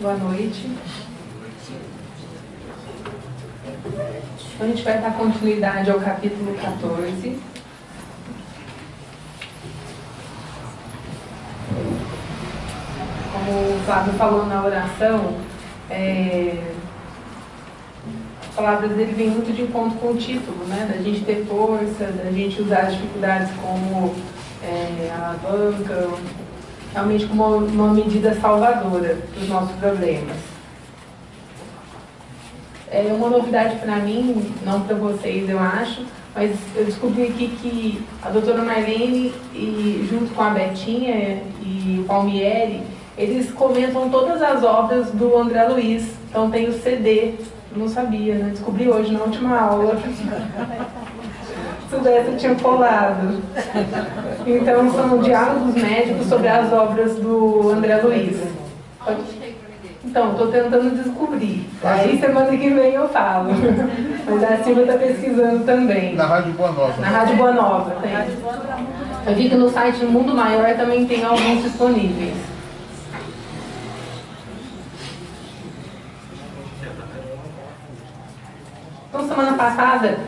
Boa noite. A gente vai dar continuidade ao capítulo 14. Como o Flávio falou na oração, as palavras dele vêm muito de encontro com o título, né? Da gente ter força, da gente usar as dificuldades como alavanca, realmente como uma medida salvadora dos nossos problemas. É uma novidade para mim, não para vocês, eu acho, mas eu descobri aqui que a doutora Marlene, junto com a Betinha e o Palmieri, eles comentam todas as obras do André Luiz. Então tem o CD, eu não sabia, né? Descobri hoje na última aula. Se soubesse, eu tinha colado. Então são diálogos médicos sobre as obras do André Luiz. Então, estou tentando descobrir. Aí semana que vem eu falo. Mas a Silvia está pesquisando também. Na Rádio Boa Nova. Na Rádio Boa Nova, tem. Eu vi que no site Mundo Maior também tem alguns disponíveis. Então, semana passada,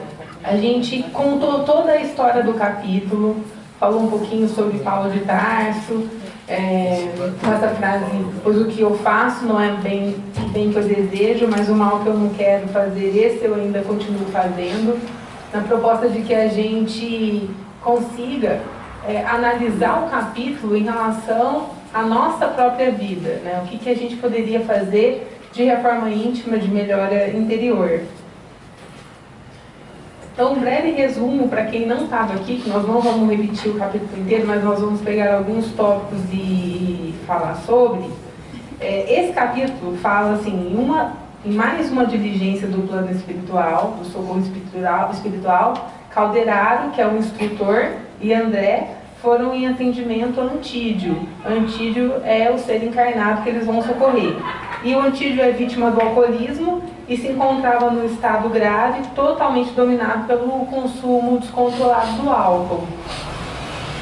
a gente contou toda a história do capítulo, falou um pouquinho sobre Paulo de Tarso, com essa frase, pois o que eu faço não é bem que eu desejo, mas o mal que eu não quero fazer, esse eu ainda continuo fazendo, na proposta de que a gente consiga analisar o capítulo em relação à nossa própria vida, né? O que a gente poderia fazer de reforma íntima, de melhora interior. Então, um breve resumo para quem não estava aqui, que nós não vamos repetir o capítulo inteiro, mas nós vamos pegar alguns tópicos e falar sobre. Esse capítulo fala assim, em mais uma diligência do plano espiritual, do socorro espiritual, Calderaro, que é o instrutor, e André foram em atendimento a Antídio. Antídio é o ser encarnado que eles vão socorrer. E o Antídio é vítima do alcoolismo e se encontrava no estado grave, totalmente dominado pelo consumo descontrolado do álcool.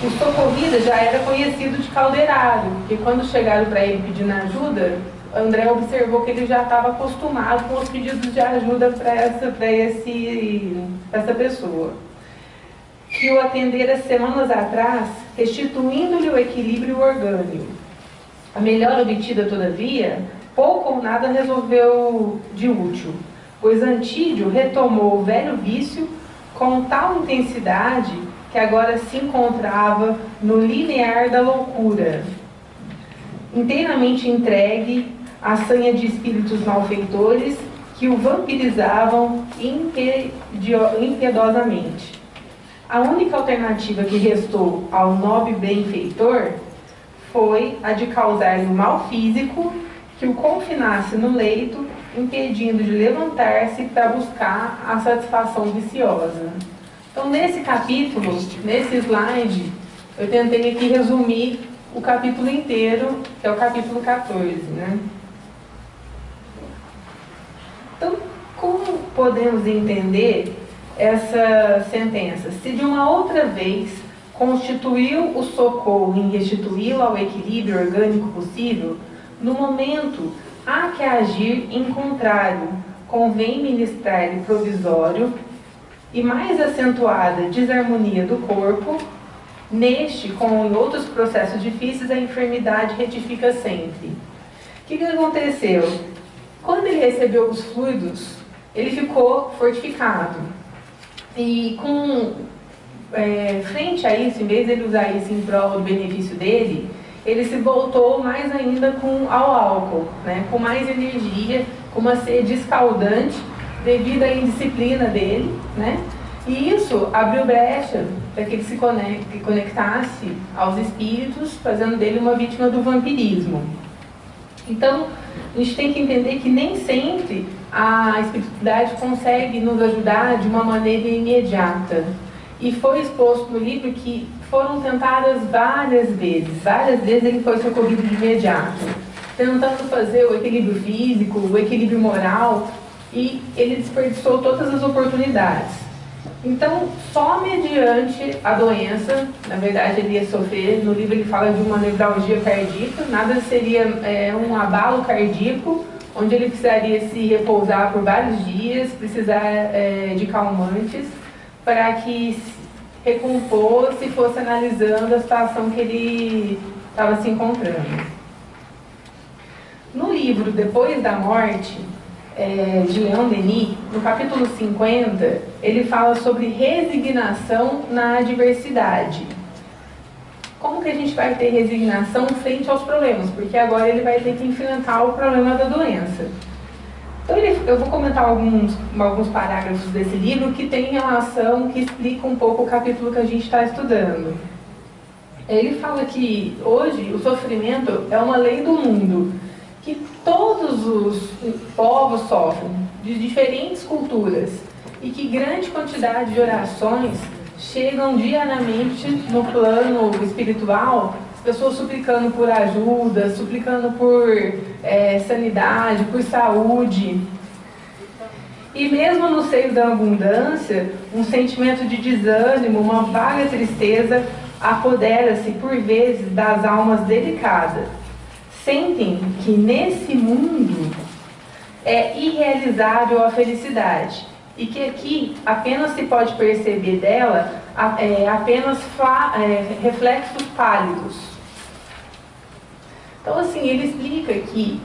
O socorrido já era conhecido de Calderaro, porque quando chegaram para ele pedindo ajuda, André observou que ele já estava acostumado com os pedidos de ajuda para essa pessoa. Que o atendera semanas atrás, restituindo-lhe o equilíbrio orgânico. A melhora obtida, todavia, pouco ou nada resolveu de útil, pois Antídio retomou o velho vício com tal intensidade que agora se encontrava no limiar da loucura, inteiramente entregue à sanha de espíritos malfeitores que o vampirizavam impiedosamente. A única alternativa que restou ao nobre benfeitor foi a de causar-lhe um mal físico que o confinasse no leito, impedindo de levantar-se para buscar a satisfação viciosa. Então, nesse capítulo, nesse slide, eu tentei aqui resumir o capítulo inteiro, que é o capítulo 14, né? Então, como podemos entender essa sentença? Se de uma outra vez constituiu o socorro em restituí-lo ao equilíbrio orgânico possível, no momento há que agir em contrário, convém ministrar-lhe provisório e mais acentuada desarmonia do corpo. Neste, como em outros processos difíceis, a enfermidade retifica sempre. O que aconteceu? Quando ele recebeu os fluidos, ele ficou fortificado. E frente a isso, em vez de ele usar isso em prol do benefício dele, ele se voltou mais ainda ao álcool, né? Com mais energia, com uma sede escaldante, devido à indisciplina dele, né? E isso abriu brecha para que ele se conectasse aos espíritos, fazendo dele uma vítima do vampirismo. Então, a gente tem que entender que nem sempre a espiritualidade consegue nos ajudar de uma maneira imediata. E foi exposto no livro que foram tentadas várias vezes. Várias vezes ele foi socorrido de imediato, tentando fazer o equilíbrio físico, o equilíbrio moral, e ele desperdiçou todas as oportunidades. Então, só mediante a doença, na verdade ele ia sofrer, no livro ele fala de uma nevralgia cardíaca, nada seria um abalo cardíaco, onde ele precisaria se repousar por vários dias, precisar de calmantes, para que recomposse e fosse analisando a situação que ele estava se encontrando. No livro Depois da Morte, de Leon Denis, no capítulo 50, ele fala sobre resignação na adversidade. Como que a gente vai ter resignação frente aos problemas? Porque agora ele vai ter que enfrentar o problema da doença. Então eu vou comentar alguns parágrafos desse livro que tem relação, que explica um pouco o capítulo que a gente está estudando. Ele fala que hoje o sofrimento é uma lei do mundo, que todos os povos sofrem, de diferentes culturas, e que grande quantidade de orações chegam diariamente no plano espiritual, as pessoas suplicando por ajuda, suplicando por sanidade, por saúde. E mesmo no seio da abundância, um sentimento de desânimo, uma vaga tristeza apodera-se por vezes das almas delicadas. Sentem que nesse mundo é irrealizável a felicidade e que aqui apenas se pode perceber dela apenas reflexos pálidos. Então, assim, ele explica que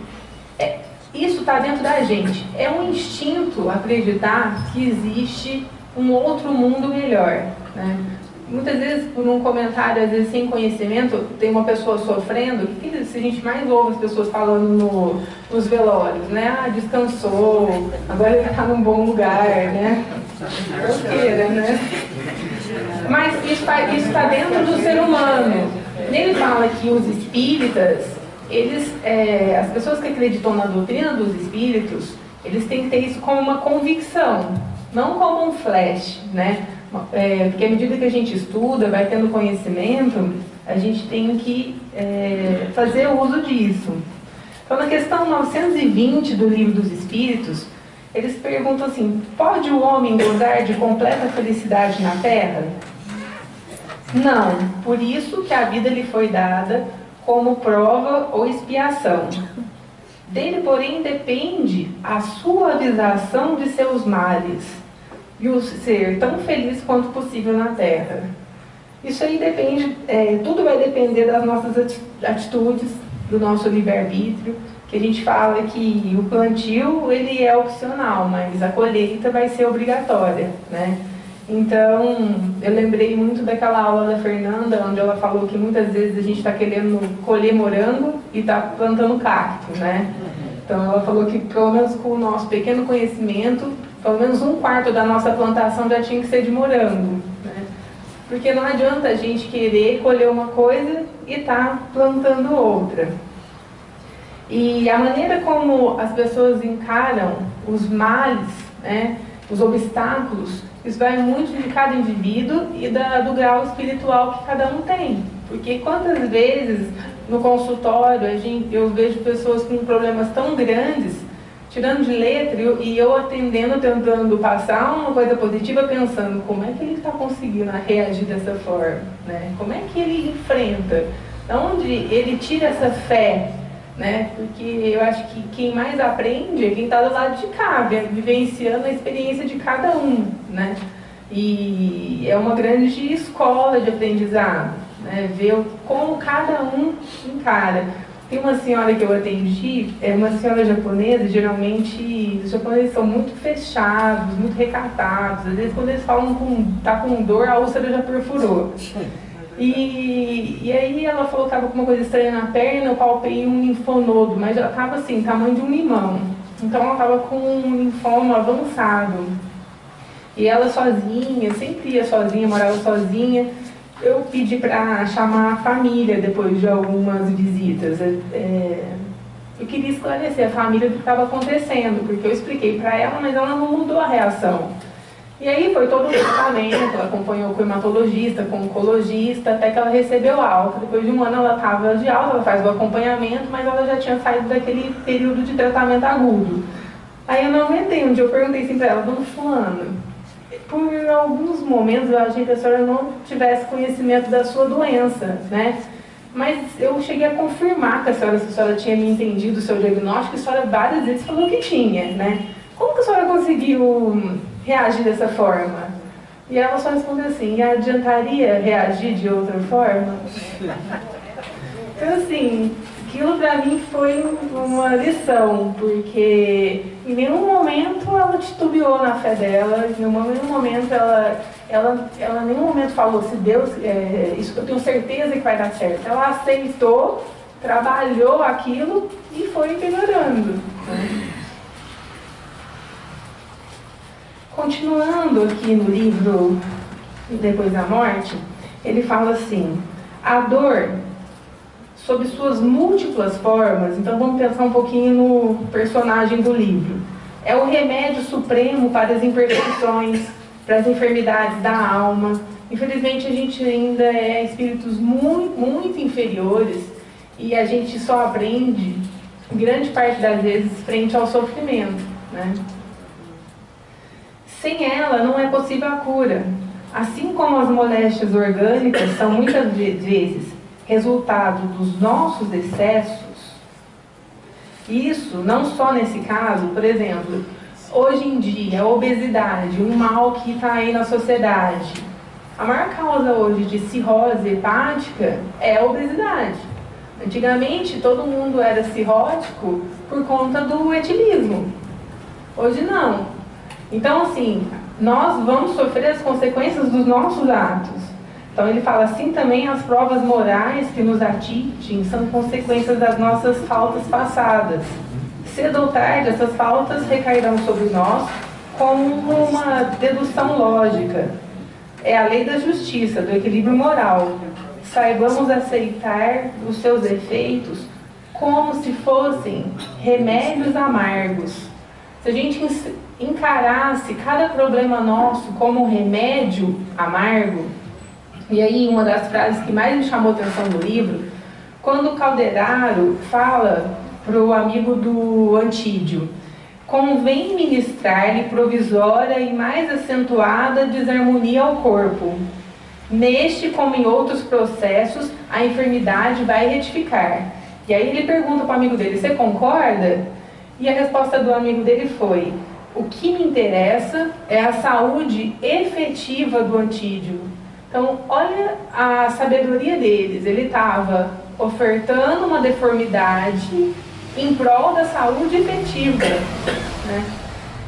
isso está dentro da gente. É um instinto acreditar que existe um outro mundo melhor, né? Muitas vezes, por um comentário, às vezes sem conhecimento, tem uma pessoa sofrendo, que a gente mais ouve as pessoas falando nos velórios, né? Ah, descansou, agora ele está num bom lugar, né? Queira, né? Mas isso está dentro do ser humano. Ele fala que os espíritas, as pessoas que acreditam na doutrina dos espíritos, eles têm que ter isso como uma convicção, não como um flash, né? Porque à medida que a gente estuda, vai tendo conhecimento, a gente tem que fazer uso disso. Então, na questão 920 do Livro dos Espíritos, eles perguntam assim: pode o homem gozar de completa felicidade na Terra? Não, por isso que a vida lhe foi dada como prova ou expiação. Dele, porém, depende a suavização de seus males e o ser tão feliz quanto possível na Terra. Isso aí depende, tudo vai depender das nossas atitudes, do nosso livre-arbítrio, que a gente fala que o plantio ele é opcional, mas a colheita vai ser obrigatória, né? Então, eu lembrei muito daquela aula da Fernanda, onde ela falou que muitas vezes a gente está querendo colher morango e está plantando cacto, né? Então, ela falou que, pelo menos com o nosso pequeno conhecimento, pelo menos 1/4 da nossa plantação já tinha que ser de morango, né? Porque não adianta a gente querer colher uma coisa e estar plantando outra. E a maneira como as pessoas encaram os males, né, os obstáculos, isso vai muito de cada indivíduo e do grau espiritual que cada um tem. Porque quantas vezes no consultório eu vejo pessoas com problemas tão grandes, tirando de letra, e eu atendendo, tentando passar uma coisa positiva, pensando como é que ele está conseguindo reagir dessa forma, né? Como é que ele enfrenta, de onde ele tira essa fé, né? Porque eu acho que quem mais aprende é quem está do lado de cá, vivenciando a experiência de cada um, né? E é uma grande escola de aprendizado, né? Ver como cada um encara. Tem uma senhora que eu atendi, uma senhora japonesa. Geralmente os japoneses são muito fechados, muito recatados. Às vezes quando eles falam tá com dor, a úlcera já perfurou. E aí ela falou que estava com uma coisa estranha na perna, eu palpei um linfonodo, mas já estava assim, tamanho de um limão. Então ela estava com um linfoma avançado. E ela sozinha, sempre ia sozinha, morava sozinha. Eu pedi para chamar a família depois de algumas visitas. Eu queria esclarecer a família do que estava acontecendo, porque eu expliquei para ela, mas ela não mudou a reação. E aí foi todo o tratamento, ela acompanhou com o hematologista, com o oncologista, até que ela recebeu alta. Depois de um ano ela estava de alta, ela faz o acompanhamento, mas ela já tinha saído daquele período de tratamento agudo. Aí eu não aguentei, um dia eu perguntei assim para ela: dona fulana, por alguns momentos eu achei que a senhora não tivesse conhecimento da sua doença, né? Mas eu cheguei a confirmar que se a senhora tinha me entendido o seu diagnóstico, e a senhora várias vezes falou que tinha, né? Como que a senhora conseguiu reagir dessa forma? E ela só respondeu assim: adiantaria reagir de outra forma? Então, assim, aquilo para mim foi uma lição, porque em nenhum momento ela titubeou na fé dela, em nenhum momento ela em nenhum momento falou: se Deus, isso eu tenho certeza que vai dar certo. Ela aceitou, trabalhou aquilo e foi melhorando, né? Continuando aqui no livro Depois da Morte, ele fala assim: a dor, sob suas múltiplas formas, então vamos pensar um pouquinho no personagem do livro, é o remédio supremo para as imperfeições, para as enfermidades da alma. Infelizmente a gente ainda é espíritos muito, muito inferiores e a gente só aprende, grande parte das vezes, frente ao sofrimento, né? Sem ela não é possível a cura. Assim como as moléstias orgânicas são muitas vezes resultado dos nossos excessos, isso não só nesse caso, por exemplo, hoje em dia a obesidade, um mal que está aí na sociedade, a maior causa hoje de cirrose hepática é a obesidade. Antigamente todo mundo era cirrótico por conta do etilismo, hoje não. Então, assim, nós vamos sofrer as consequências dos nossos atos. Então, ele fala assim também: as provas morais que nos atingem são consequências das nossas faltas passadas. Cedo ou tarde, essas faltas recairão sobre nós como uma dedução lógica. É a lei da justiça, do equilíbrio moral. Saibamos aceitar os seus efeitos como se fossem remédios amargos. Se a gente encarasse cada problema nosso como um remédio amargo, e aí uma das frases que mais me chamou a atenção no livro, quando o Calderaro fala para o amigo do Antídio: convém ministrar-lhe provisória e mais acentuada desarmonia ao corpo. Neste, como em outros processos, a enfermidade vai retificar. E aí ele pergunta para o amigo dele: você concorda? E a resposta do amigo dele foi: o que me interessa é a saúde efetiva do Antídio. Então, olha a sabedoria deles. Ele estava ofertando uma deformidade em prol da saúde efetiva, né?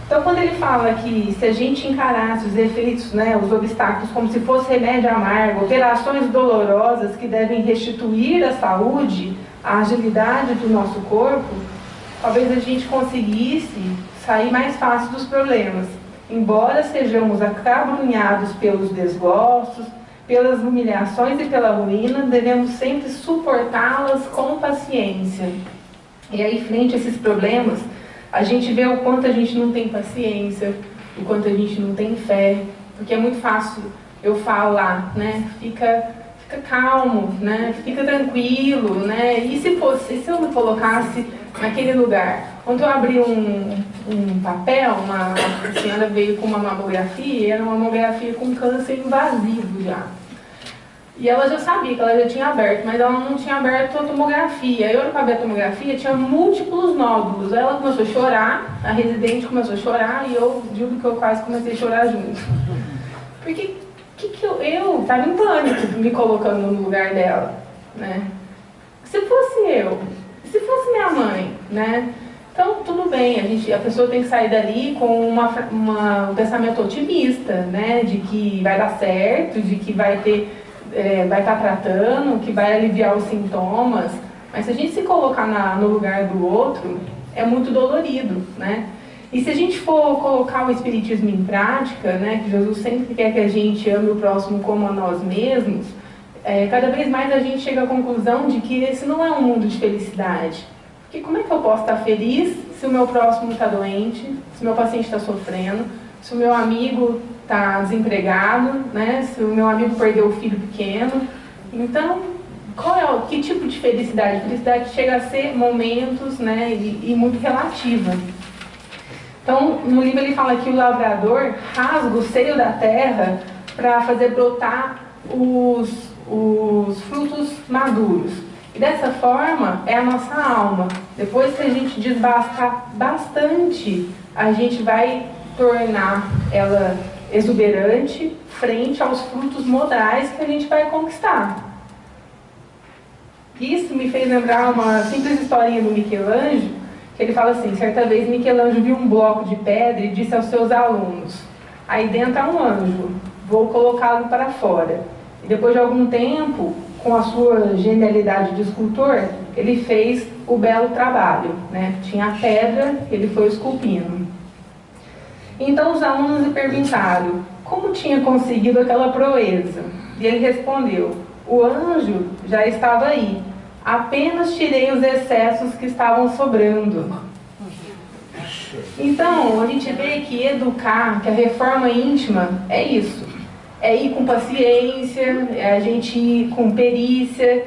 Então, quando ele fala que se a gente encarasse os efeitos, né, os obstáculos, como se fosse remédio amargo, operações dolorosas que devem restituir a saúde, a agilidade do nosso corpo, talvez a gente conseguisse sair mais fácil dos problemas. Embora sejamos acabrunhados pelos desgostos, pelas humilhações e pela ruína, devemos sempre suportá-las com paciência. E aí, frente a esses problemas, a gente vê o quanto a gente não tem paciência, o quanto a gente não tem fé, porque é muito fácil eu falar, né? Fica calmo, né? Fica tranquilo, né? E se eu me colocasse naquele lugar? Quando eu abri um papel, uma senhora veio com uma mamografia, e era uma mamografia com câncer invasivo já. E ela já sabia que ela já tinha aberto, mas ela não tinha aberto a tomografia. Eu, para ver a tomografia, tinha múltiplos nódulos. Aí ela começou a chorar, a residente começou a chorar, e eu digo que eu quase comecei a chorar junto. Porque eu estava em pânico me colocando no lugar dela, né? Se fosse eu, se fosse minha mãe, né? Então, tudo bem, a pessoa tem que sair dali com um pensamento otimista, né? De que vai dar certo, de que vai estar tratando, que vai aliviar os sintomas. Mas se a gente se colocar no lugar do outro, é muito dolorido, né? E se a gente for colocar o Espiritismo em prática, né, que Jesus sempre quer que a gente ame o próximo como a nós mesmos, cada vez mais a gente chega à conclusão de que esse não é um mundo de felicidade. Porque como é que eu posso estar feliz se o meu próximo está doente, se o meu paciente está sofrendo, se o meu amigo está desempregado, né, se o meu amigo perdeu o filho pequeno? Então, que tipo de felicidade? Felicidade chega a ser momentos, né, e muito relativa. Então, no livro ele fala que o lavrador rasga o seio da terra para fazer brotar os frutos maduros. E dessa forma é a nossa alma. Depois que a gente desbastar bastante, a gente vai tornar ela exuberante frente aos frutos modais que a gente vai conquistar. Isso me fez lembrar uma simples historinha do Michelangelo, que ele fala assim: certa vez Michelangelo viu um bloco de pedra e disse aos seus alunos: aí dentro há um anjo, vou colocá-lo para fora. E depois de algum tempo, com a sua genialidade de escultor, ele fez o belo trabalho, né? Tinha a pedra, ele foi esculpindo. Então os alunos lhe perguntaram como tinha conseguido aquela proeza. E ele respondeu: o anjo já estava aí, apenas tirei os excessos que estavam sobrando. Então, a gente vê que educar, que a reforma íntima é isso. É ir com paciência, é a gente ir com perícia,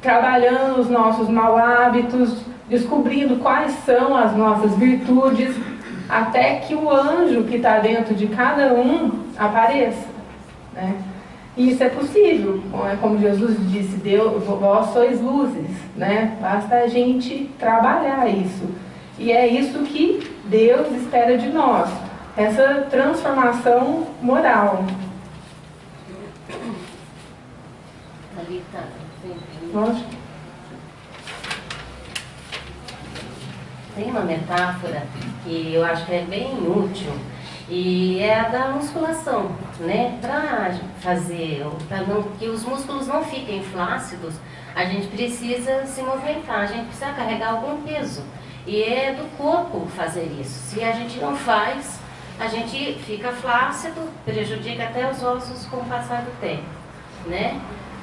trabalhando os nossos maus hábitos, descobrindo quais são as nossas virtudes, até que o anjo que está dentro de cada um apareça, né? E isso é possível, como Jesus disse: Deus, vós sois luzes, né? Basta a gente trabalhar isso. E é isso que Deus espera de nós, essa transformação moral. Lógico. Tem uma metáfora que eu acho que é bem útil, e é a da musculação, né? Para que os músculos não fiquem flácidos, a gente precisa se movimentar, a gente precisa carregar algum peso. E é do corpo fazer isso. Se a gente não faz, a gente fica flácido, prejudica até os ossos com o passar do tempo, né?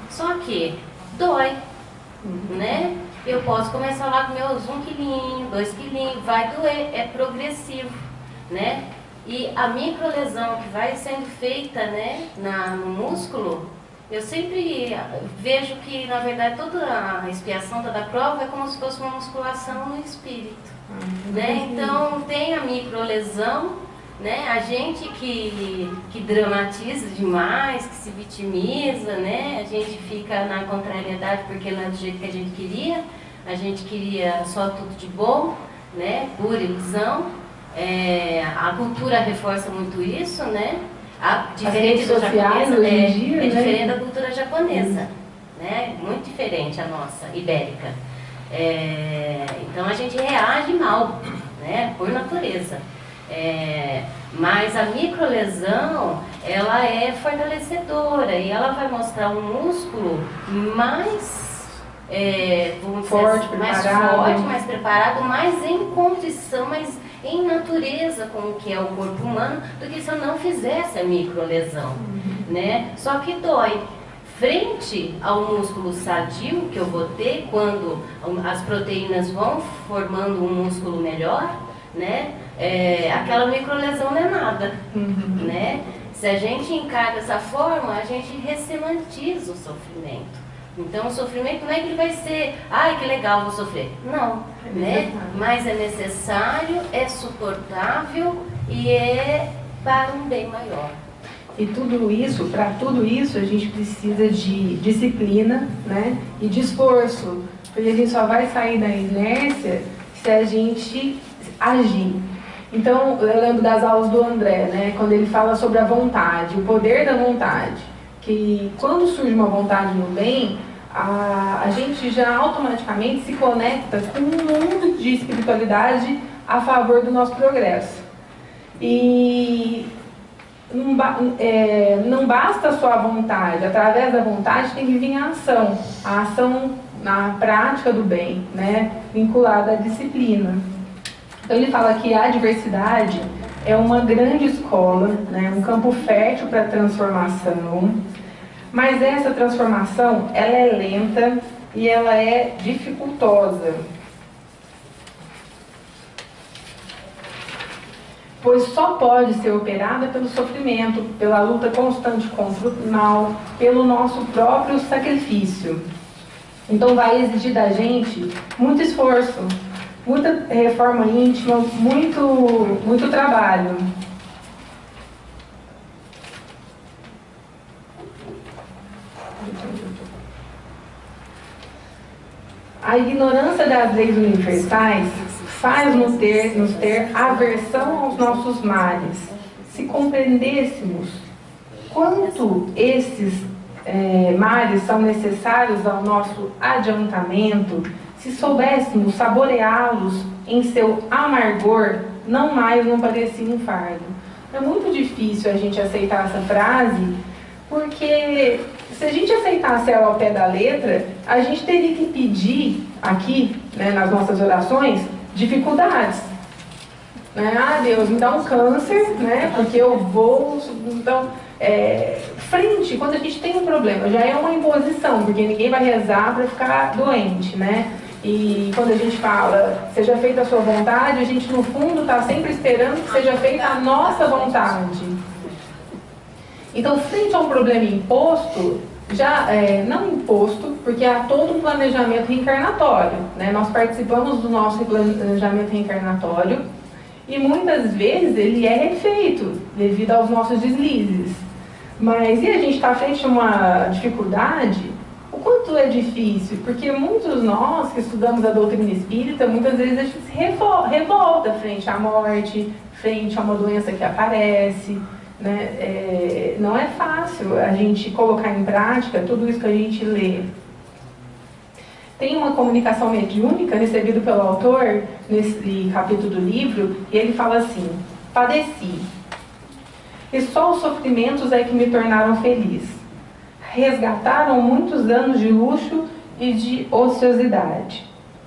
Só que dói, né? Eu posso começar lá com meus 1 quilinho, 2 quilinhos, vai doer, é progressivo, né? E a microlesão que vai sendo feita, né, no músculo, eu sempre vejo que, na verdade, toda a expiação da prova é como se fosse uma musculação no espírito, né? Então, tem a microlesão, né? A gente que dramatiza demais, que se vitimiza, né? A gente fica na contrariedade porque não é do jeito que a gente queria só tudo de bom, né? Pura ilusão. A cultura reforça muito isso, né? Diferente do japonesa, diferente da cultura japonesa, né? Muito diferente a nossa, ibérica. Então a gente reage mal, né? Por natureza. Mas a microlesão, ela é fortalecedora e ela vai mostrar um músculo mais forte, mais preparado, mais em condição, mais em natureza com o que é o corpo humano, do que se eu não fizesse a microlesão, né? Só que dói. Frente ao músculo sadio que eu vou ter, quando as proteínas vão formando um músculo melhor, né? Aquela microlesão não é nada, né? Se a gente encara dessa forma, a gente ressemantiza o sofrimento. Então o sofrimento não é que ele vai ser, ai que legal, vou sofrer. Não, né? Mas é necessário, é suportável e é para um bem maior. E tudo isso, para tudo isso, a gente precisa de disciplina, né? E de esforço. Porque a gente só vai sair da inércia se a gente agir. Então, eu lembro das aulas do André, né? Quando ele fala sobre a vontade, o poder da vontade. Que quando surge uma vontade no bem, a gente já automaticamente se conecta com um mundo de espiritualidade a favor do nosso progresso. E não basta só a vontade, através da vontade tem que vir a ação na prática do bem, né? Vinculada à disciplina. Então ele fala que a adversidade é uma grande escola, né? Um campo fértil para transformação, mas essa transformação ela é lenta e ela é dificultosa. Pois só pode ser operada pelo sofrimento, pela luta constante contra o mal, pelo nosso próprio sacrifício. Então vai exigir da gente muito esforço, muita reforma íntima, muito trabalho. A ignorância das leis universais faz-nos ter aversão aos nossos males. Se compreendêssemos quanto esses males são necessários ao nosso adiantamento, se soubéssemos saboreá-los em seu amargor, não mais não parecia um fardo. É muito difícil a gente aceitar essa frase, porque se a gente aceitasse ela ao pé da letra, a gente teria que pedir aqui, né, nas nossas orações, dificuldades. Né? Ah, Deus, me dá um câncer, né, porque eu vou... Então, frente, quando a gente tem um problema, já é uma imposição, porque ninguém vai rezar para ficar doente, né? E quando a gente fala, seja feita a sua vontade, a gente no fundo está sempre esperando que seja feita a nossa vontade. Então, frente a um problema imposto, não imposto, porque há todo um planejamento reencarnatório, né? Nós participamos do nosso planejamento reencarnatório e muitas vezes ele é refeito devido aos nossos deslizes. Mas e a gente está frente a uma dificuldade? O quanto é difícil? Porque muitos de nós que estudamos a doutrina espírita, muitas vezes a gente se revolta frente à morte, frente a uma doença que aparece. Né? Não é fácil a gente colocar em prática tudo isso que a gente lê. Tem uma comunicação mediúnica recebida pelo autor nesse capítulo do livro, e ele fala assim: padeci, e só os sofrimentos é que me tornaram feliz. Resgataram muitos anos de luxo e de ociosidade.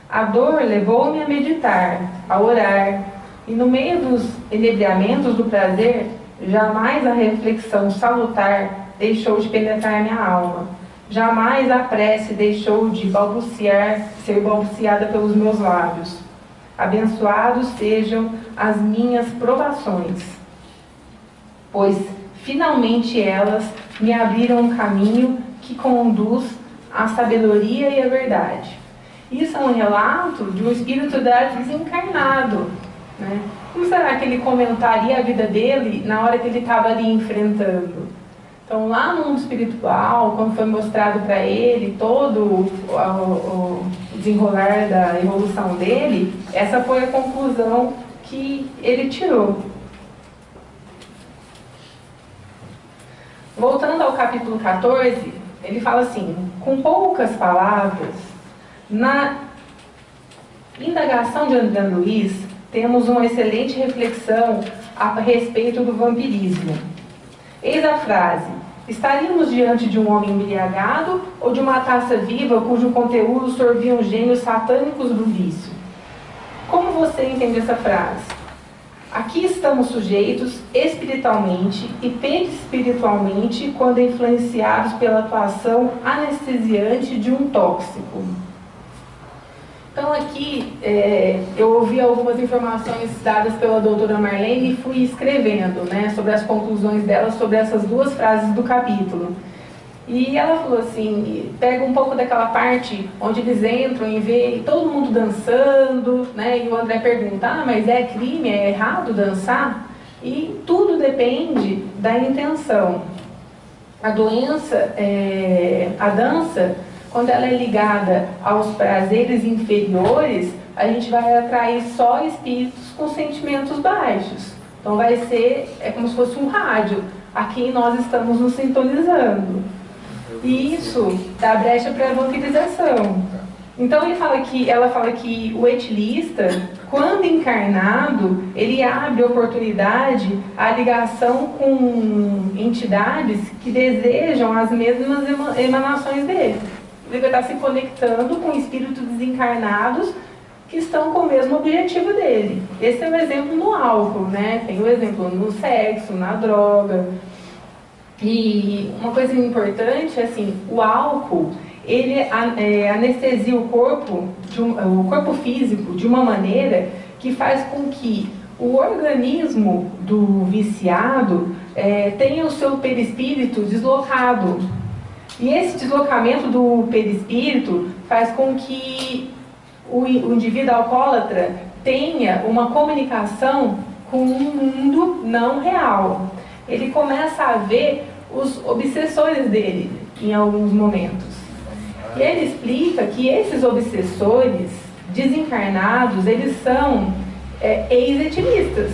A dor levou-me a meditar, a orar, e no meio dos enebriamentos do prazer, jamais a reflexão salutar deixou de penetrar minha alma. Jamais a prece deixou de ser balbuciada pelos meus lábios. Abençoados sejam as minhas provações, pois finalmente elas me abriram um caminho que conduz à sabedoria e à verdade. Isso é um relato de um espírito desencarnado, né? Como será que ele comentaria a vida dele na hora que ele estava ali enfrentando? Então, lá no mundo espiritual, quando foi mostrado para ele todo o desenrolar da evolução dele, essa foi a conclusão que ele tirou. Voltando ao capítulo 14, ele fala assim: com poucas palavras, na indagação de André Luiz, temos uma excelente reflexão a respeito do vampirismo. Eis a frase: estaríamos diante de um homem embriagado ou de uma taça viva cujo conteúdo sorviam gênios satânicos do vício? Como você entende essa frase? Aqui estamos sujeitos espiritualmente e perispiritualmente quando influenciados pela atuação anestesiante de um tóxico. Então aqui eu ouvi algumas informações dadas pela doutora Marlene e fui escrevendo, né, sobre as conclusões dela sobre essas duas frases do capítulo. E ela falou assim, pega um pouco daquela parte onde eles entram e vê todo mundo dançando, né, e o André pergunta, mas é crime, é errado dançar? E tudo depende da intenção. A dança, quando ela é ligada aos prazeres inferiores, a gente vai atrair só espíritos com sentimentos baixos. Então vai ser, como se fosse um rádio. Aqui nós estamos nos sintonizando. E isso dá brecha para a vampirização. Então ela fala que o etilista, quando encarnado, ele abre oportunidade à ligação com entidades que desejam as mesmas emanações dele. Ele vai estar se conectando com espíritos desencarnados que estão com o mesmo objetivo dele. Esse é o exemplo no álcool, né? Tem o exemplo no sexo, na droga. E uma coisa importante, assim, o álcool, ele anestesia o corpo físico de uma maneira que faz com que o organismo do viciado tenha o seu perispírito deslocado. E esse deslocamento do perispírito faz com que o indivíduo alcoólatra tenha uma comunicação com um mundo não real. Ele começa a ver os obsessores dele em alguns momentos. E ele explica que esses obsessores desencarnados, eles são ex-etilistas.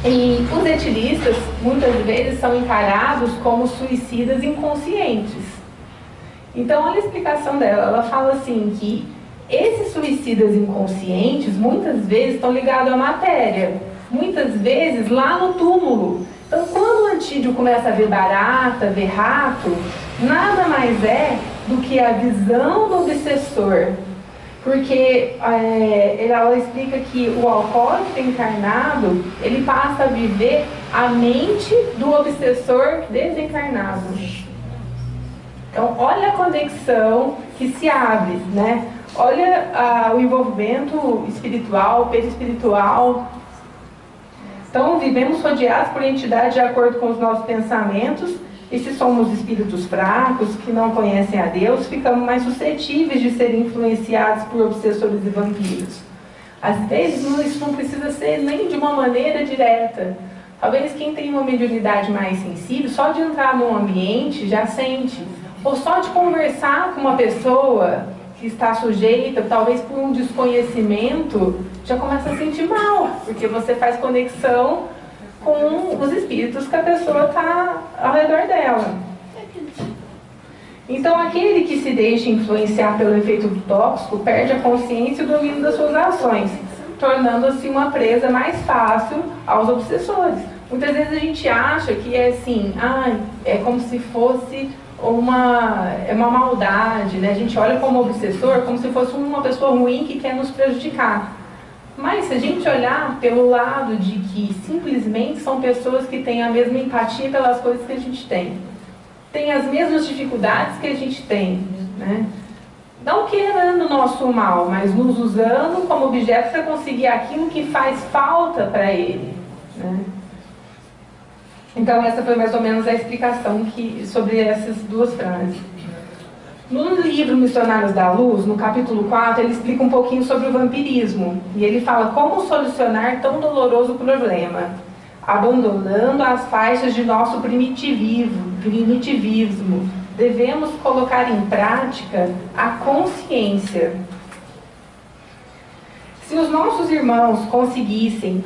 E os etilistas, muitas vezes, são encarados como suicidas inconscientes. Então, olha a explicação dela. Ela fala assim que esses suicidas inconscientes, muitas vezes, estão ligados à matéria. Muitas vezes, lá no túmulo. Então, quando o antídio começa a ver barata, ver rato, nada mais é do que a visão do obsessor. Porque ela explica que o alcoólatra encarnado, ele passa a viver a mente do obsessor desencarnado. Então, olha a conexão que se abre, né? Olha o envolvimento espiritual, perispiritual. Então, vivemos rodeados por entidades de acordo com os nossos pensamentos. E se somos espíritos fracos, que não conhecem a Deus, ficamos mais suscetíveis de serem influenciados por obsessores e vampiros. Às vezes, isso não precisa ser nem de uma maneira direta. Talvez quem tem uma mediunidade mais sensível, só de entrar num ambiente já sente. Ou só de conversar com uma pessoa que está sujeita, talvez por um desconhecimento, já começa a sentir mal, porque você faz conexão com os espíritos que a pessoa está ao redor dela. Então, aquele que se deixa influenciar pelo efeito do tóxico perde a consciência e o domínio das suas ações, tornando-se uma presa mais fácil aos obsessores. Muitas vezes a gente acha que é assim, é como se fosse uma maldade, né? A gente olha como obsessor como se fosse uma pessoa ruim que quer nos prejudicar. Mas se a gente olhar pelo lado de que simplesmente são pessoas que têm a mesma empatia pelas coisas que a gente tem as mesmas dificuldades que a gente tem, né? Não querendo o nosso mal, mas nos usando como objeto para conseguir aquilo que faz falta para ele, né? Então essa foi mais ou menos a explicação sobre essas duas frases. No livro Missionários da Luz, no capítulo 4, ele explica um pouquinho sobre o vampirismo. E ele fala como solucionar tão doloroso problema, abandonando as faixas de nosso primitivismo. Devemos colocar em prática a consciência. Se os nossos irmãos conseguissem,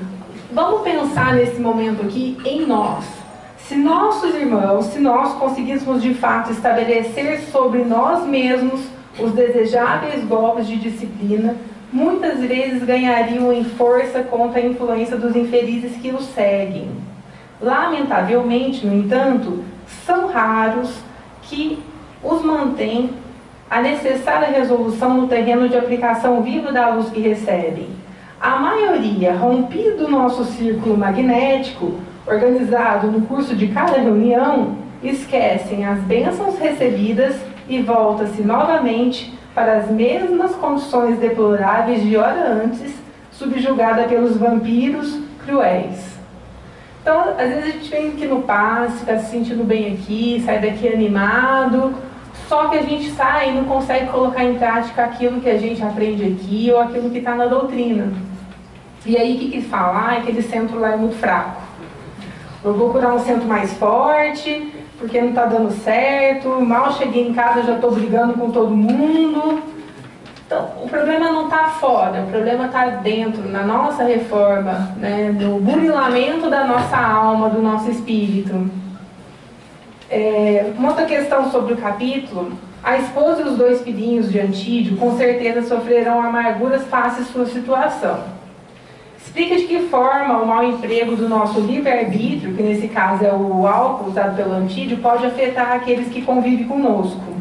vamos pensar nesse momento aqui em nós. Se nossos irmãos, se nós conseguíssemos de fato estabelecer sobre nós mesmos os desejáveis golpes de disciplina, muitas vezes ganhariam em força contra a influência dos infelizes que os seguem. Lamentavelmente, no entanto, são raros que os mantêm a necessária resolução no terreno de aplicação viva da luz que recebem. A maioria, rompido o nosso círculo magnético, organizado no curso de cada reunião, esquecem as bênçãos recebidas e volta-se novamente para as mesmas condições deploráveis de hora antes, subjugada pelos vampiros cruéis. Então, às vezes a gente vem aqui no passe, está se sentindo bem aqui, sai daqui animado, só que a gente sai e não consegue colocar em prática aquilo que a gente aprende aqui ou aquilo que está na doutrina. E aí o que fala? Aquele centro lá é muito fraco. Eu vou procurar um centro mais forte, porque não está dando certo, mal cheguei em casa, já estou brigando com todo mundo. Então, o problema não está fora, o problema está dentro, na nossa reforma, né, no burilamento da nossa alma, do nosso espírito. Uma outra questão sobre o capítulo: a esposa e os 2 filhinhos de Antídio com certeza sofrerão amarguras face à sua situação. Explica de que forma o mau emprego do nosso livre-arbítrio, que nesse caso é o álcool usado pelo Antídio, pode afetar aqueles que convivem conosco.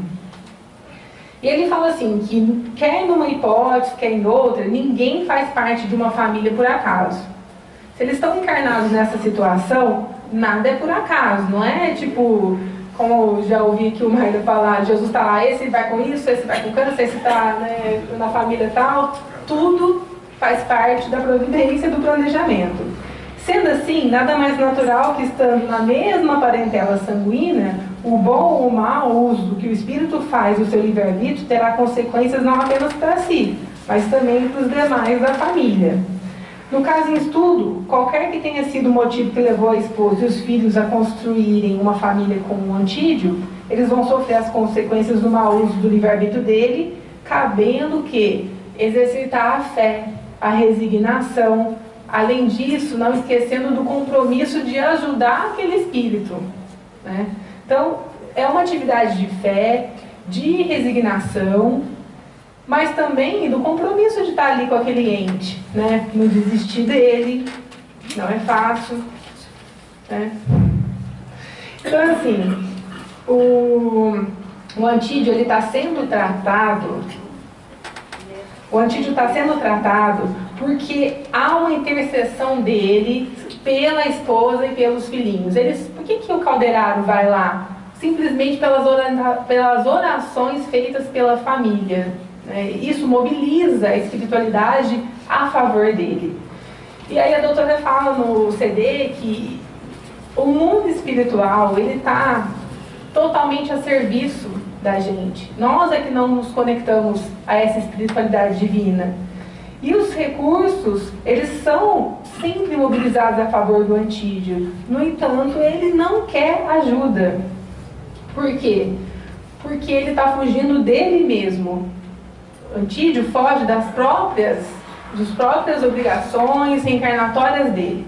E ele fala assim, que quer numa hipótese, quer em outra, ninguém faz parte de uma família por acaso. Se eles estão encarnados nessa situação, nada é por acaso, não é tipo, como eu já ouvi aqui o Maíra falar, Jesus está lá, esse vai com isso, esse vai com câncer, esse está, né, na família tal, tudo faz parte da providência do planejamento. Sendo assim, nada mais natural que, estando na mesma parentela sanguínea, o bom ou mau uso que o espírito faz do seu livre-arbítrio terá consequências não apenas para si, mas também para os demais da família. No caso em estudo, qualquer que tenha sido o motivo que levou a esposa e os filhos a construírem uma família com um Antídio, eles vão sofrer as consequências do mau uso do livre-arbítrio dele, cabendo que exercitar a fé, a resignação, além disso, não esquecendo do compromisso de ajudar aquele espírito, né? Então, é uma atividade de fé, de resignação, mas também do compromisso de estar ali com aquele ente, né? Não desistir dele, não é fácil, né? Então, assim, o Antídio, ele está sendo tratado, porque há uma intercessão dele pela esposa e pelos filhinhos. Por que o caldeirado vai lá? Simplesmente pelas orações feitas pela família. Isso mobiliza a espiritualidade a favor dele. E aí a doutora fala no CD que o mundo espiritual, ele está totalmente a serviço da gente. Nós é que não nos conectamos a essa espiritualidade divina. E os recursos, eles são sempre mobilizados a favor do Antídio. No entanto, ele não quer ajuda. Por quê? Porque ele está fugindo dele mesmo. O Antídio foge das próprias obrigações reencarnatórias dele.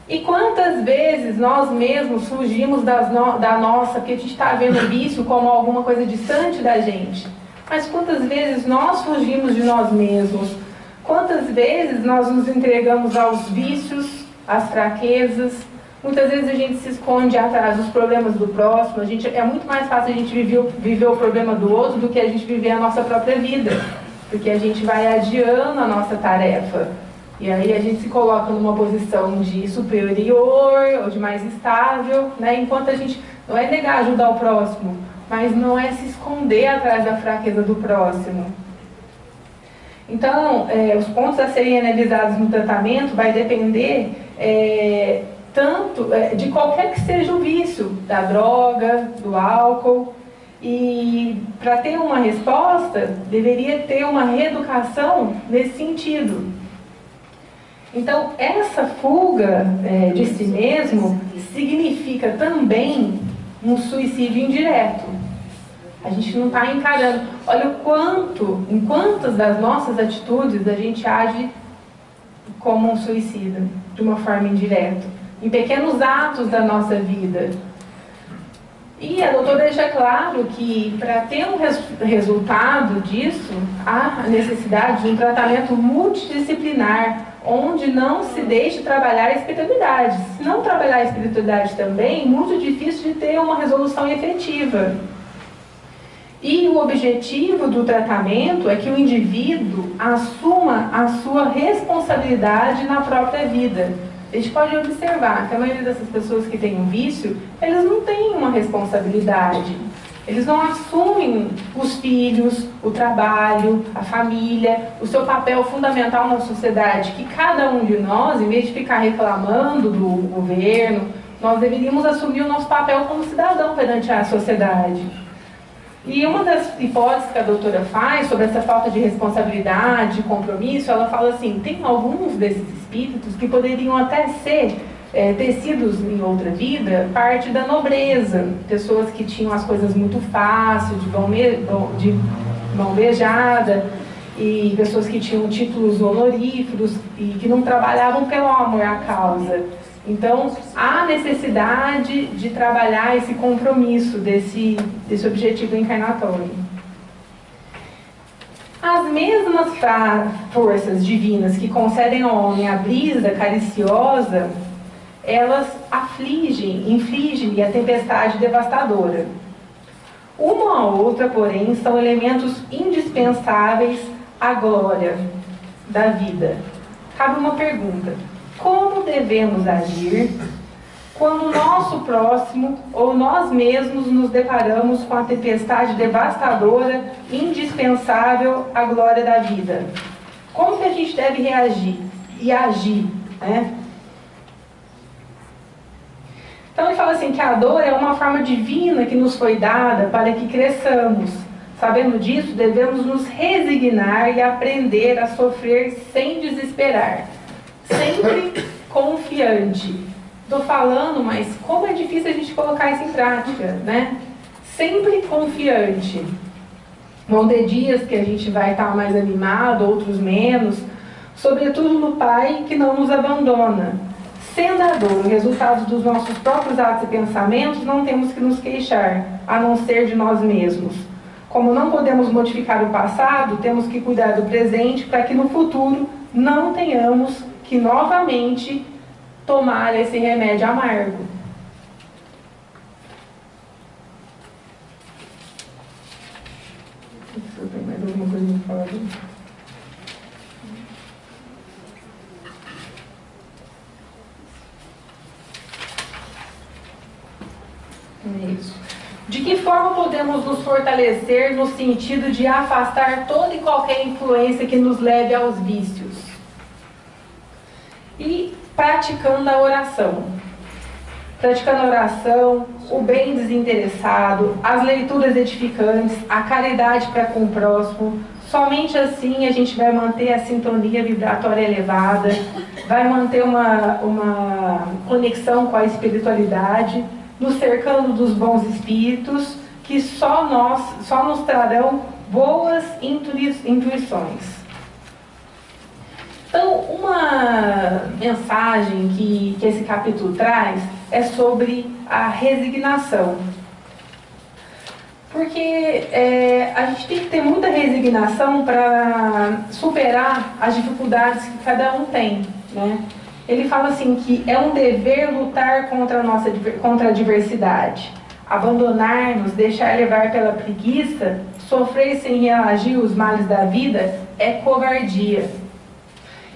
E quantas vezes nós mesmos fugimos da nossa, porque a gente está vendo o vício como alguma coisa distante da gente. Mas quantas vezes nós fugimos de nós mesmos? Quantas vezes nós nos entregamos aos vícios, às fraquezas? Muitas vezes a gente se esconde atrás dos problemas do próximo. É muito mais fácil a gente viver o problema do outro do que a gente viver a nossa própria vida. Porque a gente vai adiando a nossa tarefa. E aí a gente se coloca numa posição de superior ou de mais estável, né? Enquanto a gente não é negar ajudar o próximo, mas não é se esconder atrás da fraqueza do próximo. Então, os pontos a serem analisados no tratamento vai depender tanto de qualquer que seja o vício, da droga, do álcool. E para ter uma resposta, deveria ter uma reeducação nesse sentido. Então, essa fuga de si mesmo significa também um suicídio indireto. A gente não está encarando. Olha em quantas das nossas atitudes a gente age como um suicida, de uma forma indireta, em pequenos atos da nossa vida. E a doutora deixa claro que para ter um resultado disso, há a necessidade de um tratamento multidisciplinar, onde não se deixe trabalhar a espiritualidade. Se não trabalhar a espiritualidade também, muito difícil de ter uma resolução efetiva. E o objetivo do tratamento é que o indivíduo assuma a sua responsabilidade na própria vida. A gente pode observar que a maioria dessas pessoas que têm um vício, eles não têm uma responsabilidade. Eles não assumem os filhos, o trabalho, a família, o seu papel fundamental na sociedade, que cada um de nós, em vez de ficar reclamando do governo, nós deveríamos assumir o nosso papel como cidadão perante a sociedade. E uma das hipóteses que a doutora faz sobre essa falta de responsabilidade, de compromisso, ela fala assim, tem alguns desses espíritos que poderiam até ser tecidos em outra vida, parte da nobreza, pessoas que tinham as coisas muito fácil, de mão beijada, e pessoas que tinham títulos honoríferos e que não trabalhavam pelo amor à causa. Então, há necessidade de trabalhar esse compromisso desse objetivo encarnatório. As mesmas forças divinas que concedem ao homem a brisa cariciosa, elas infligem-lhe a tempestade devastadora. Uma ou outra, porém, são elementos indispensáveis à glória da vida. Cabe uma pergunta: como devemos agir quando o nosso próximo ou nós mesmos nos deparamos com a tempestade devastadora, indispensável à glória da vida? Como que a gente deve reagir e agir, né? Então ele fala assim que a dor é uma forma divina que nos foi dada para que cresçamos. Sabendo disso, devemos nos resignar e aprender a sofrer sem desesperar, sempre confiante. Estou falando, mas como é difícil a gente colocar isso em prática, né? Sempre confiante. Vão ter dias que a gente vai estar mais animado, outros menos, sobretudo no Pai que não nos abandona. Sendo a dor o resultado dos nossos próprios atos e pensamentos, não temos que nos queixar, a não ser de nós mesmos. Como não podemos modificar o passado, temos que cuidar do presente para que no futuro não tenhamos que novamente tomar esse remédio amargo. Tem mais alguma coisa para falar disso? Isso. De que forma podemos nos fortalecer no sentido de afastar toda e qualquer influência que nos leve aos vícios? E praticando a oração. Praticando a oração, o bem desinteressado, as leituras edificantes, a caridade para com o próximo. Somente assim a gente vai manter a sintonia vibratória elevada, vai manter uma conexão com a espiritualidade, nos cercando dos bons espíritos, que só nos trarão boas intuições. Então, uma mensagem que esse capítulo traz é sobre a resignação. Porque a gente tem que ter muita resignação para superar as dificuldades que cada um tem, né? Ele fala assim que é um dever lutar contra a adversidade, abandonar-nos, deixar levar pela preguiça, sofrer sem reagir os males da vida é covardia.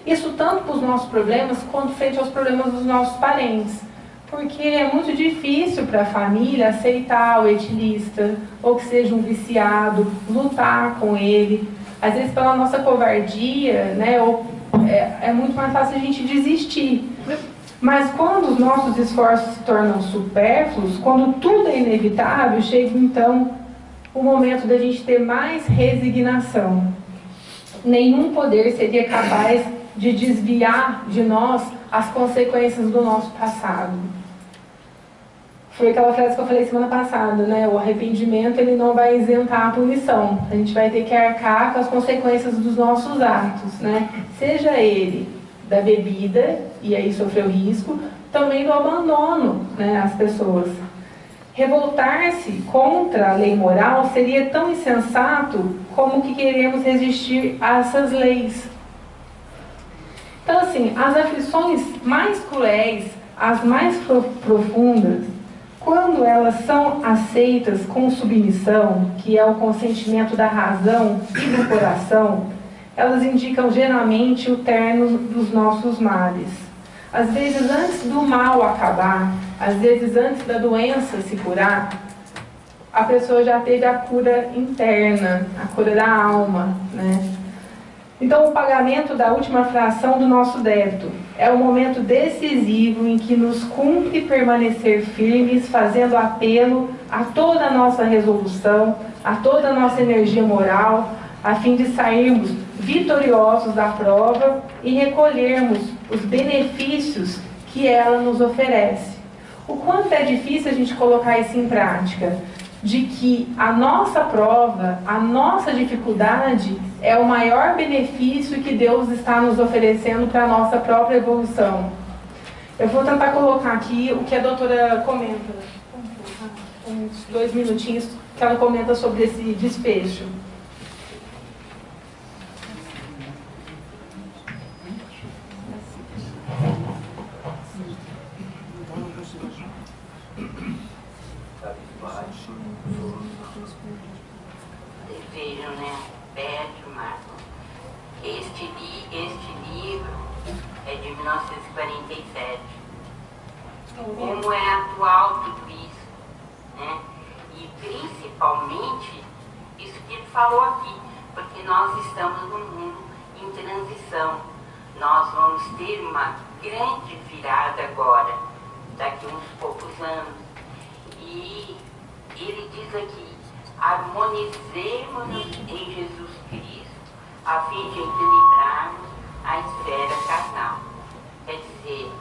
Isso tanto para os nossos problemas quanto frente aos problemas dos nossos parentes. Porque é muito difícil para a família aceitar o etilista, ou que seja um viciado, lutar com ele. Às vezes pela nossa covardia, né, é muito mais fácil a gente desistir. Mas quando os nossos esforços se tornam supérfluos, quando tudo é inevitável, chega então o momento da gente ter mais resignação. Nenhum poder seria capaz de desviar de nós as consequências do nosso passado. Foi aquela frase que eu falei semana passada, né? O arrependimento, ele não vai isentar a punição. A gente vai ter que arcar com as consequências dos nossos atos, né? Seja ele da bebida, e aí sofreu risco, também do abandono, né, às pessoas. Revoltar-se contra a lei moral seria tão insensato como que queremos resistir a essas leis. Então, assim, as aflições mais cruéis, as mais profundas, quando elas são aceitas com submissão, que é o consentimento da razão e do coração, elas indicam geralmente o término dos nossos males. Às vezes, antes do mal acabar, às vezes, antes da doença se curar, a pessoa já teve a cura interna, a cura da alma, né? Então, o pagamento da última fração do nosso débito é o momento decisivo em que nos cumpre permanecer firmes, fazendo apelo a toda a nossa resolução, a toda a nossa energia moral, a fim de sairmos vitoriosos da prova e recolhermos os benefícios que ela nos oferece. O quanto é difícil a gente colocar isso em prática, de que a nossa prova, a nossa dificuldade é o maior benefício que Deus está nos oferecendo para a nossa própria evolução. Eu vou tentar colocar aqui o que a doutora comenta, uns 2 minutinhos, que ela comenta sobre esse desfecho. Vejam, né? Pedro Marco. Este livro é de 1947. Como é atual tudo isso, né? E principalmente isso que ele falou aqui, porque nós estamos num mundo em transição. Nós vamos ter uma grande virada agora daqui uns poucos anos. E ele diz aqui, harmonizemos-nos em Jesus Cristo, a fim de equilibrarmos a esfera carnal. Quer dizer,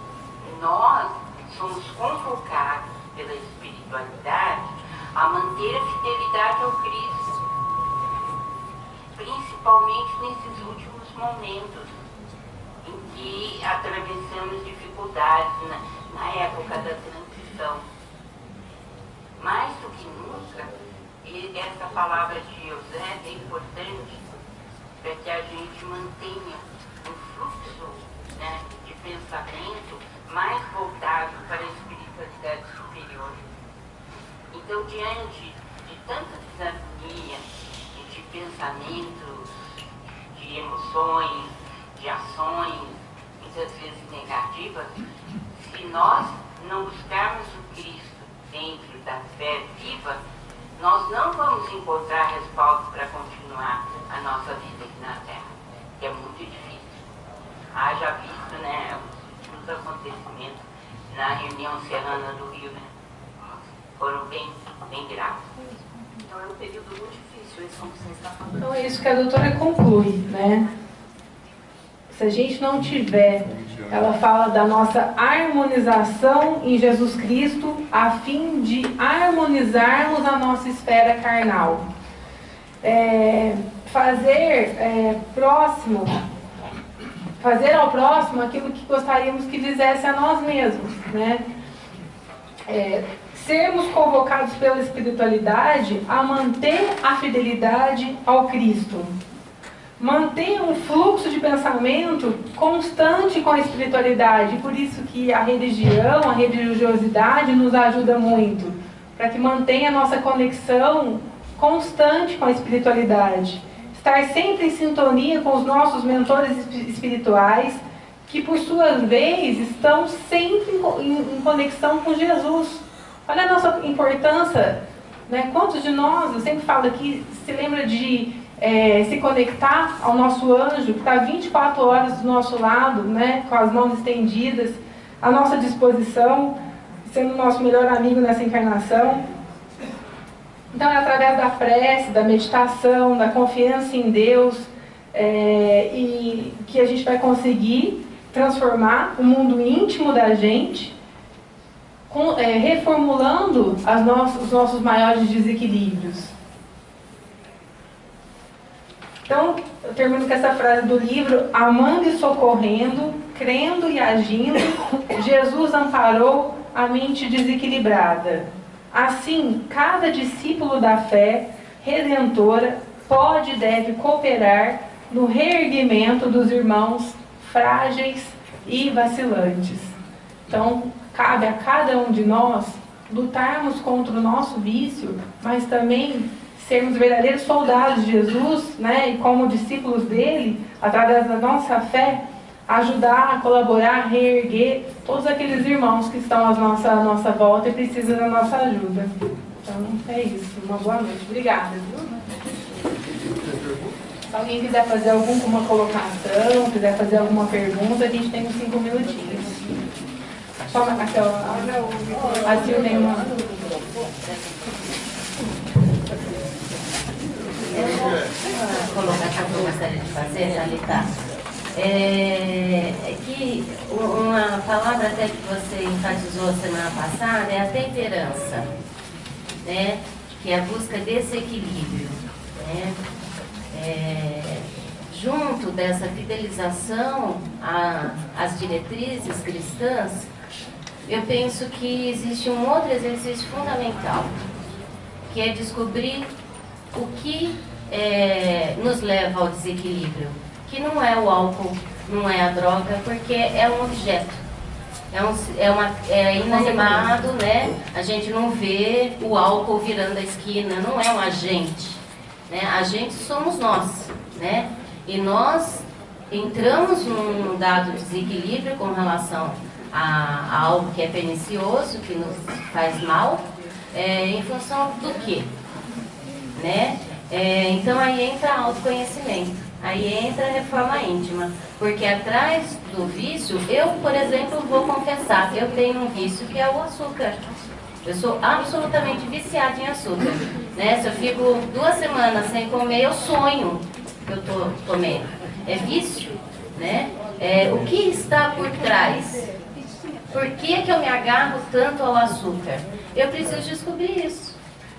nós somos convocados pela espiritualidade a manter a fidelidade ao Cristo, principalmente nesses últimos momentos em que atravessamos dificuldades na época da transição. Mais do que nunca, essa palavra de José é importante para que a gente mantenha um fluxo, né, de pensamento mais voltado para a espiritualidade superior. Então, diante de tanta desarmonia, de pensamentos, de emoções, de ações, muitas vezes negativas, se nós não buscarmos o Cristo dentro da fé viva, nós não vamos encontrar respaldo para continuar a nossa vida aqui na Terra, que é muito difícil. Haja visto, né, os acontecimentos na reunião serrana do Rio, né? Foram bem graves. Então é um período muito difícil, isso como você está falando. Então é isso que a doutora conclui, né? Se a gente não tiver, ela fala da nossa harmonização em Jesus Cristo, a fim de harmonizarmos a nossa esfera carnal. Fazer ao próximo aquilo que gostaríamos que fizesse a nós mesmos, né? Sermos convocados pela espiritualidade a manter a fidelidade ao Cristo. Manter um fluxo de pensamento constante com a espiritualidade. Por isso que a religião, a religiosidade nos ajuda muito. Para que mantenha a nossa conexão constante com a espiritualidade. Estar sempre em sintonia com os nossos mentores espirituais, que por sua vez estão sempre em conexão com Jesus. Olha a nossa importância, né? Quantos de nós, eu sempre falo aqui, se lembra de se conectar ao nosso anjo, que está 24 horas do nosso lado, né? Com as mãos estendidas, à nossa disposição, sendo o nosso melhor amigo nessa encarnação. Então é através da prece, da meditação, da confiança em Deus, e que a gente vai conseguir transformar o mundo íntimo da gente, reformulando os nossos maiores desequilíbrios. Então, eu termino com essa frase do livro: amando e socorrendo, crendo e agindo, Jesus amparou a mente desequilibrada. Assim, cada discípulo da fé redentora pode e deve cooperar no reerguimento dos irmãos frágeis e vacilantes. Então, cabe a cada um de nós lutarmos contra o nosso vício, mas também sermos verdadeiros soldados de Jesus, né? E como discípulos dele, através da nossa fé, ajudar, a colaborar, a reerguer todos aqueles irmãos que estão à nossa volta e precisam da nossa ajuda. Então, é isso. Uma boa noite. Obrigada. Se alguém quiser fazer alguma colocação, quiser fazer alguma pergunta, a gente tem uns 5 minutinhos. Só a Sil tem uma... A colocação que eu gostaria de fazer, Thalita, que uma palavra até que você enfatizou semana passada é a temperança, né? Que é a busca desse equilíbrio, né? Junto dessa fidelização às diretrizes cristãs, eu penso que existe um outro exercício fundamental, que é descobrir o que nos leva ao desequilíbrio, que não é o álcool, não é a droga, porque é um objeto, é inanimado, né? A gente não vê o álcool virando a esquina, não é um agente, né? Agente somos nós, né? E nós entramos num dado desequilíbrio com relação a algo que é pernicioso, que nos faz mal, em função do quê? Né? Então aí entra autoconhecimento, aí entra a reforma íntima, porque atrás do vício, eu, por exemplo, vou confessar, eu tenho um vício que é o açúcar. Eu sou absolutamente viciada em açúcar, né? Se eu fico 2 semanas sem comer, eu sonho que eu estou comendo. É vício, né? O que está por trás? Por que eu me agarro tanto ao açúcar? Eu preciso descobrir isso,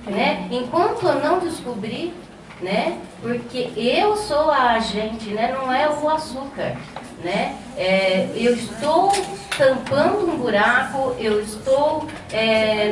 né? Enquanto eu não descobrir, né? Porque eu sou a agente, né? Não é o açúcar, né? Eu estou tampando um buraco, eu estou,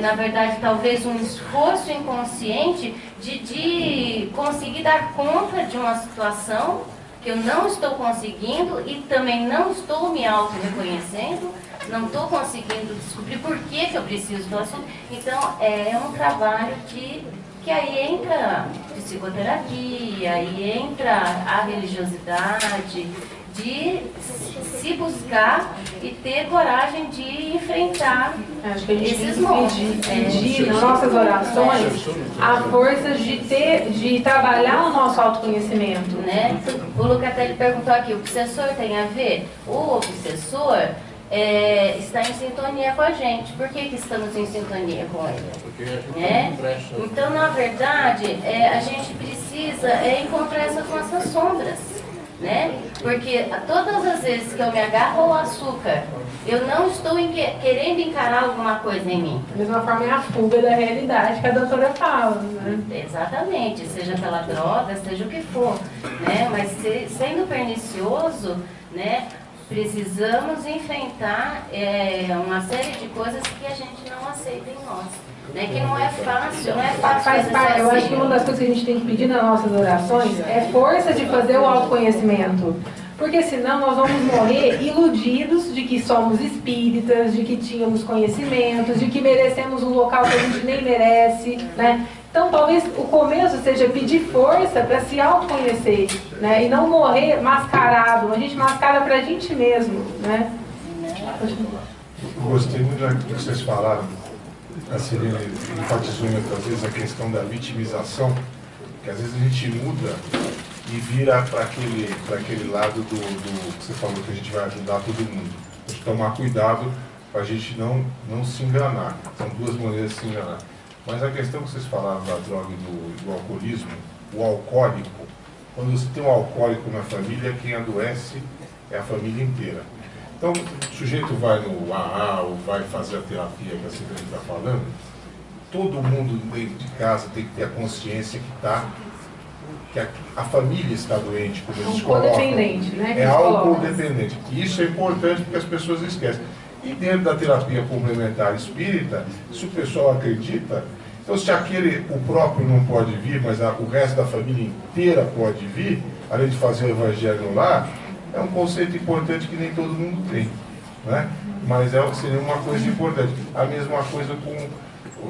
na verdade, talvez um esforço inconsciente de conseguir dar conta de uma situação que eu não estou conseguindo e também não estou me auto-reconhecendo, não estou conseguindo descobrir por que eu preciso do açúcar. Então, é um trabalho que aí entra psicoterapia, aí entra a religiosidade, de se buscar e ter coragem de enfrentar esses monstros. Pedir nas nossas orações a força de trabalhar o nosso autoconhecimento. Né? O Lucatelli perguntou aqui, o obsessor tem a ver? O obsessor está em sintonia com a gente. Por que estamos em sintonia com ele? Porque a gente não presta. Então, na verdade, a gente precisa encontrar essas nossas sombras. Né? Porque todas as vezes que eu me agarro ao açúcar, eu não estou querendo encarar alguma coisa em mim. Da mesma forma é a fuga da realidade que a doutora fala, né? Exatamente, seja pela droga, seja o que for, né? Mas sendo pernicioso, né? Precisamos enfrentar uma série de coisas que a gente não aceita em nós. Né? Que não é fácil, não é fácil. Faz parte, eu acho que uma das coisas que a gente tem que pedir nas nossas orações é força de fazer o autoconhecimento. Porque senão nós vamos morrer iludidos de que somos espíritas, de que tínhamos conhecimentos, de que merecemos um local que a gente nem merece, né? Então talvez o começo seja pedir força para se autoconhecer, né? E não morrer mascarado. A gente mascara para a gente mesmo, né? Eu gostei muito do que vocês falaram. A Celina enfatizou muitas vezes a questão da vitimização, que às vezes a gente muda e vira para aquele lado do que você falou, que a gente vai ajudar todo mundo. A gente tomar cuidado para a gente não se enganar. São 2 maneiras de se enganar. Mas a questão que vocês falaram da droga e do alcoolismo, o alcoólico, quando você tem um alcoólico na família, quem adoece é a família inteira. Então, o sujeito vai no AA ou vai fazer a terapia que a Celina está falando, todo mundo dentro de casa tem que ter a consciência que a família está doente, como eles colocam. Codependente, né? É algo dependente. E isso é importante porque as pessoas esquecem. E dentro da terapia complementar espírita, se o pessoal acredita, então se o próprio não pode vir, mas o resto da família inteira pode vir, além de fazer o evangelho lá, é um conceito importante que nem todo mundo tem, né? Mas seria uma coisa importante. A mesma coisa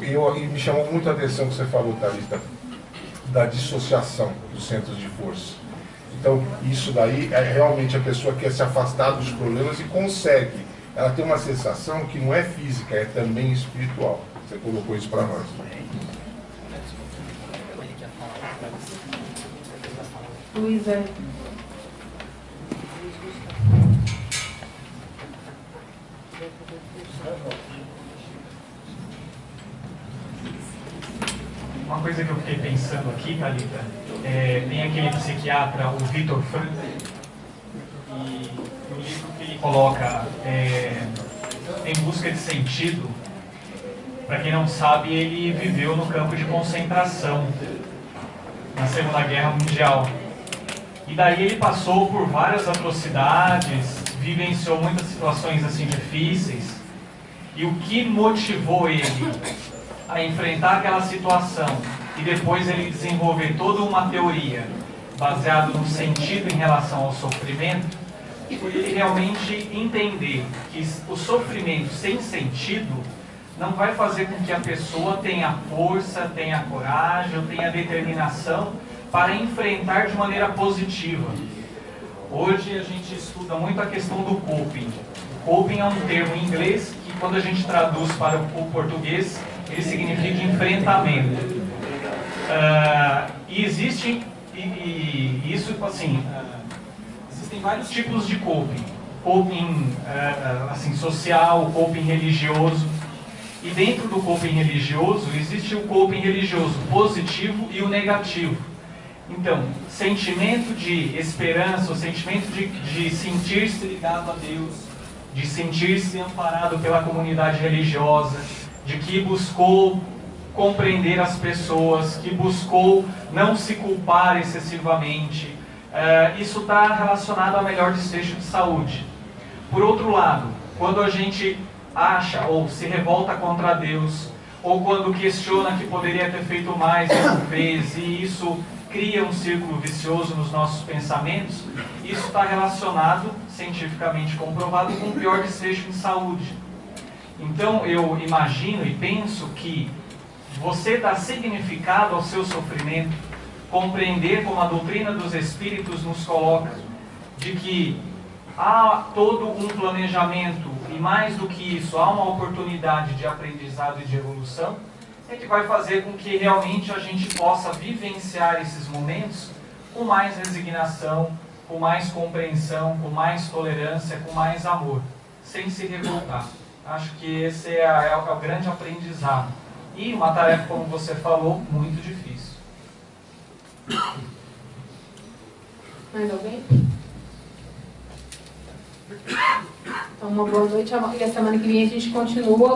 e me chamou muito a atenção que você falou, Thalita, da dissociação dos centros de força. Então, isso daí realmente a pessoa quer se afastar dos problemas e consegue. Ela tem uma sensação que não é física, é também espiritual. Você colocou isso para nós. Luísa. Uma coisa que eu fiquei pensando aqui, Thalita, tem aquele psiquiatra, o Viktor Frankl, e o livro que ele coloca Em Busca de Sentido, para quem não sabe, ele viveu no campo de concentração na Segunda Guerra Mundial. E daí ele passou por várias atrocidades, vivenciou muitas situações assim difíceis, e o que motivou ele a enfrentar aquela situação e depois ele desenvolver toda uma teoria baseada no sentido em relação ao sofrimento, foi ele realmente entender que o sofrimento sem sentido não vai fazer com que a pessoa tenha força, tenha coragem ou tenha determinação para enfrentar de maneira positiva. Hoje a gente estuda muito a questão do coping. Coping é um termo em inglês que, quando a gente traduz para o português, ele significa enfrentamento. E existe, isso, assim, existem vários tipos de coping. Coping assim, social, coping religioso. E dentro do coping religioso, existe o coping religioso positivo e o negativo. Então, sentimento de esperança, o sentimento de sentir-se ligado a Deus, de sentir-se amparado pela comunidade religiosa, de que buscou compreender as pessoas, que buscou não se culpar excessivamente. Isso está relacionado ao melhor desfecho de saúde. Por outro lado, quando a gente acha ou se revolta contra Deus, ou quando questiona que poderia ter feito mais e não fez, e isso cria um círculo vicioso nos nossos pensamentos, isso está relacionado, cientificamente comprovado, com um pior desfecho em saúde. Então eu imagino e penso que você dá significado ao seu sofrimento, compreender como a doutrina dos Espíritos nos coloca, de que há todo um planejamento, e mais do que isso, há uma oportunidade de aprendizado e de evolução, é que vai fazer com que realmente a gente possa vivenciar esses momentos com mais resignação, com mais compreensão, com mais tolerância, com mais amor, sem se revoltar. Acho que esse é o grande aprendizado. E uma tarefa, como você falou, muito difícil. Mais alguém? Então, uma boa noite. E a semana que vem a gente continua.